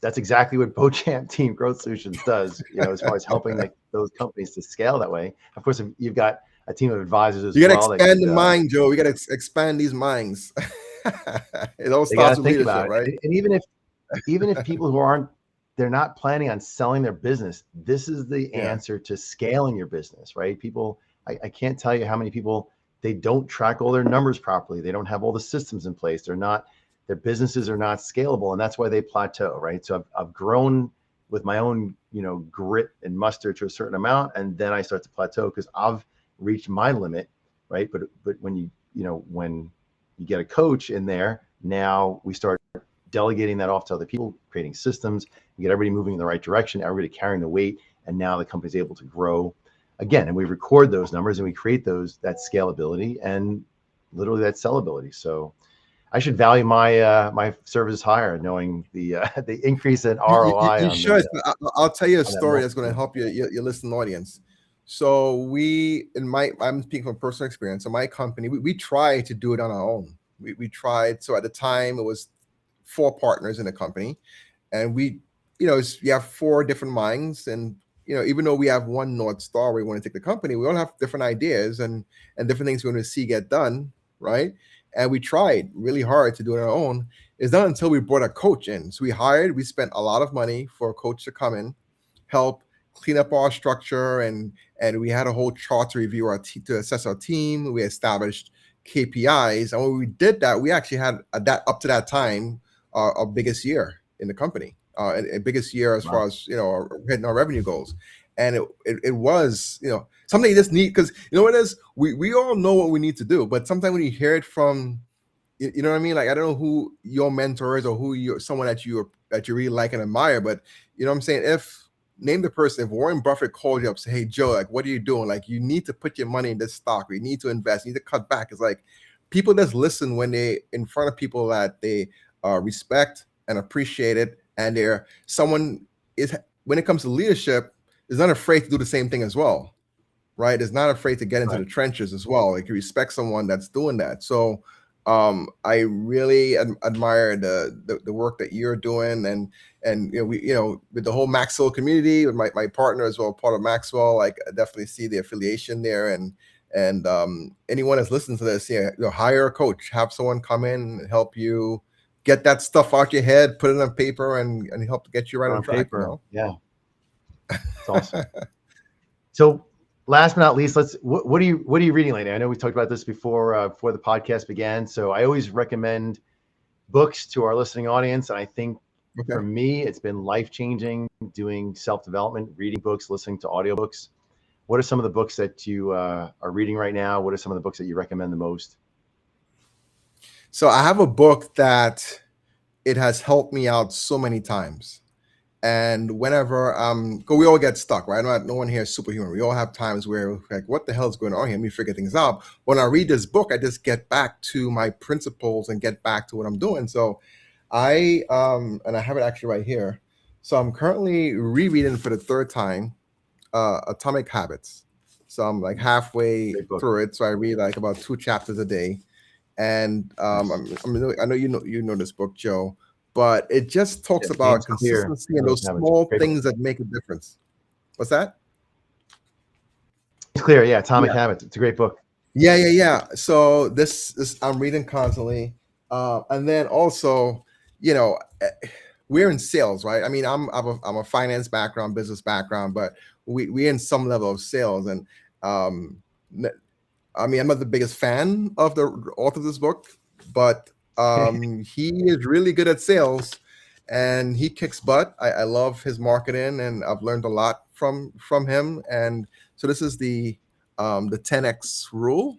that's exactly what Beauchamp Team Growth Solutions does, as far as helping those companies to scale that way. Of course, you've got a team of advisors as well.
You got to expand the mind, Joe. We got to expand these minds. It all starts with leadership, right?
And even if people they're not planning on selling their business, this is the answer to scaling your business, right? People, I can't tell you how many people, they don't track all their numbers properly. They don't have all the systems in place. Their businesses are not scalable, and that's why they plateau, right? So I've grown with my own, grit and muster to a certain amount, and then I start to plateau because I've reached my limit, right? But when when you get a coach in there, now we start delegating that off to other people, creating systems, you get everybody moving in the right direction, everybody carrying the weight, and now the company's able to grow again. And we record those numbers and we create that scalability and literally that sellability. So I should value my my services higher, knowing the increase in ROI.
You should. I'll tell you a story that's going to help your listening audience. So I'm speaking from personal experience. So my company, we tried to do it on our own. We tried. So at the time, it was 4 partners in the company, and we have 4 different minds, and even though we have one North Star where we want to take the company, we all have different ideas and different things we want to see get done, right? And we tried really hard to do it on our own. It's not until we brought a coach in. So we spent a lot of money for a coach to come in, help clean up our structure, and we had a whole chart to review to assess our team. We established KPIs. And when we did that, we actually had that up to that time our biggest year in the company, and biggest year as far as hitting our revenue goals. And it was something you just need, because what it is, we all know what we need to do, but sometimes when you hear it from you know what I mean, like I don't know who your mentor is or who someone that you really like and admire, but you know what I'm saying, name the person. If Warren Buffett called you up, say, hey Joe, like what are you doing? Like you need to put your money in this stock, or you need to invest, you need to cut back. It's like people just listen when they in front of people that they respect and appreciate it, and they're someone is, when it comes to leadership, is not afraid to do the same thing as well, right? Is not afraid to get into the trenches as well. Like you respect someone that's doing that. So I really admire the work that you're doing, and we with the whole Maxwell community, with my partner as well, part of Maxwell. Like I definitely see the affiliation there, and anyone that's listening to this, hire a coach, have someone come in and help you get that stuff out your head, put it on paper, and help to get you right on track.
Yeah, it's awesome. So, last but not least, what are you reading lately? I know we talked about this before the podcast began. So I always recommend books to our listening audience, and I think for me, it's been life-changing doing self-development, reading books, listening to audiobooks. What are some of the books that you are reading right now? What are some of the books that you recommend the most?
So I have a book that it has helped me out so many times. And whenever, because we all get stuck, right? No one here is superhuman. We all have times where like, what the hell is going on here? Let me figure things out. When I read this book, I just get back to my principles and get back to what I'm doing. So and I have it actually right here. So I'm currently rereading for the third time, Atomic Habits. So I'm like halfway through it. So I read like about 2 chapters a day. And I know you know this book, Joe. But it just talks about consistency and those small things that make a difference. What's that?
It's clear, yeah. Atomic Habits. It's a great book.
Yeah. So this I'm reading constantly, and then also, we're in sales, right? I mean, I'm a finance background, business background, but we're in some level of sales, and I mean, I'm not the biggest fan of the author of this book, but he is really good at sales, and he kicks butt. I love his marketing, and I've learned a lot from him. And so this is the 10x rule,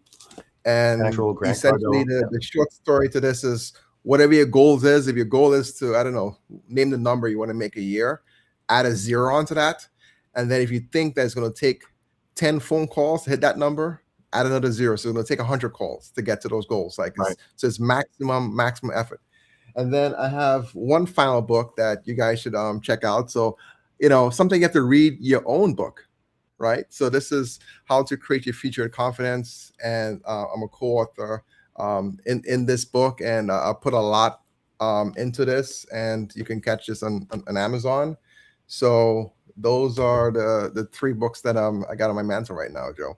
and essentially the short story to this is, whatever your goals is, if your goal is to, I don't know, name the number you want to make a year, add a 0 onto that, and then if you think that it's going to take 10 phone calls to hit that number, add another 0. So it's going to take 100 calls to get to those goals. So it's maximum effort. And then I have one final book that you guys should check out. So, something you have to read your own book, right? So this is How to Create Your Future Confidence. And I'm a co-author in this book, and I put a lot into this, and you can catch this on Amazon. So those are the 3 books that I got on my mantle right now, Joe.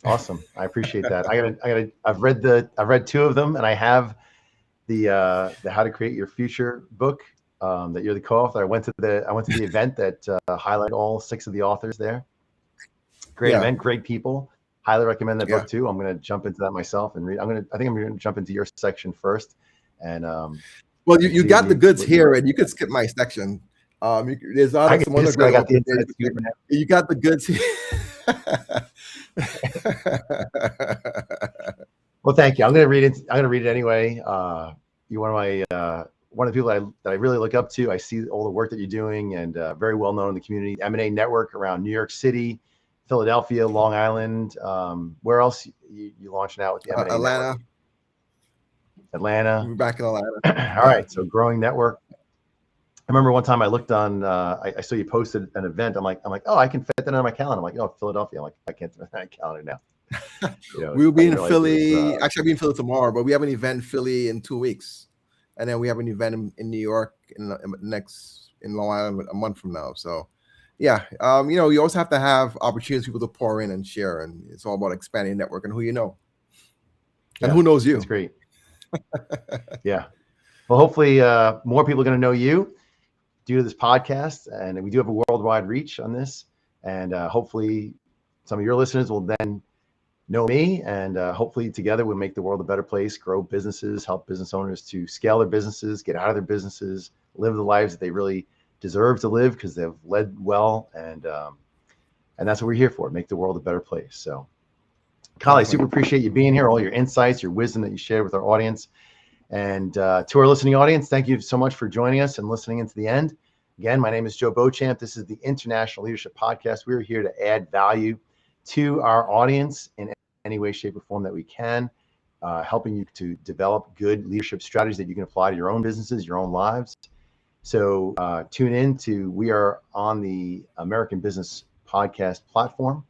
Awesome. I appreciate that. I've read 2 of them, and I have the How to Create Your Future book that you're the co-author. I went to the event that highlighted all 6 of the authors there. Great event, great people. Highly recommend that book too. I'm going to jump into that myself and read. I think I'm going to jump into your section first. And
well, you got the goods here, and you could skip my section. There's some other great. You got the goods here.
Well, thank you. I'm going to read it. I'm going to read it anyway. You're one of the people that I really look up to. I see all the work that you're doing, and very well known in the community. M&A network around New York City, Philadelphia, Long Island. Where else you launching out with the M&A network? Atlanta.
We're back in Atlanta.
All right. So growing network. I remember one time I looked on, I saw you posted an event. I'm like, oh, I can fit that on my calendar. I'm like, oh, Philadelphia. I'm like, I can't fit that on my calendar now.
We'll be in Philly. Actually, I'll be in Philly tomorrow, but we have an event in Philly in 2 weeks. And then we have an event in New York in Long Island a month from now. So yeah, you also have to have opportunities for people to pour in and share. And it's all about expanding network and who you know. And who knows you.
That's great. Yeah. Well, hopefully more people are going to know you due to this podcast, and we do have a worldwide reach on this, and hopefully some of your listeners will then know me, and hopefully together we'll make the world a better place, grow businesses, help business owners to scale their businesses, get out of their businesses, live the lives that they really deserve to live because they've led well. And that's what we're here for, make the world a better place. So Kyle, I super appreciate you being here, all your insights, your wisdom that you shared with our audience. And to our listening audience, thank you so much for joining us and listening into the end. Again, my name is Joe Beauchamp. This is the International Leadership Podcast. We're here to add value to our audience in any way, shape, or form that we can, helping you to develop good leadership strategies that you can apply to your own businesses, your own lives. So tune in to, we are on the American Business Podcast platform.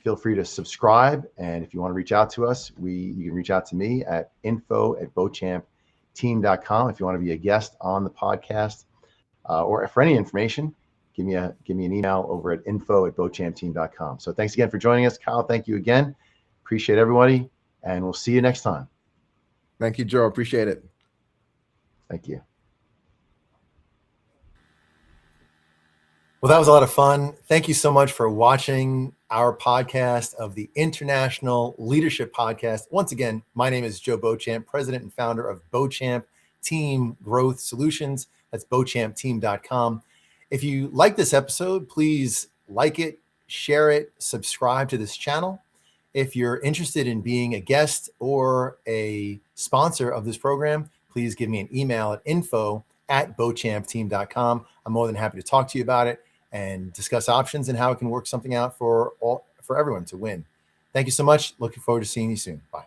Feel free to subscribe. And if you want to reach out to us, you can reach out to me at info@beauchampteam.com. If you want to be a guest on the podcast or for any information, give me an email over at info@beauchampteam.com. So thanks again for joining us. Kyle, thank you again. Appreciate everybody. And we'll see you next time.
Thank you, Joe. Appreciate it.
Thank you. Well, that was a lot of fun. Thank you so much for watching our podcast of the International Leadership Podcast. Once again, my name is Joe Beauchamp, president and founder of Beauchamp Team Growth Solutions. That's beauchampteam.com. If you like this episode, please like it, share it, subscribe to this channel. If you're interested in being a guest or a sponsor of this program, please give me an email at info@beauchampteam.com. I'm more than happy to talk to you about it and discuss options and how it can work something out for everyone to win. Thank you so much. Looking forward to seeing you soon. Bye.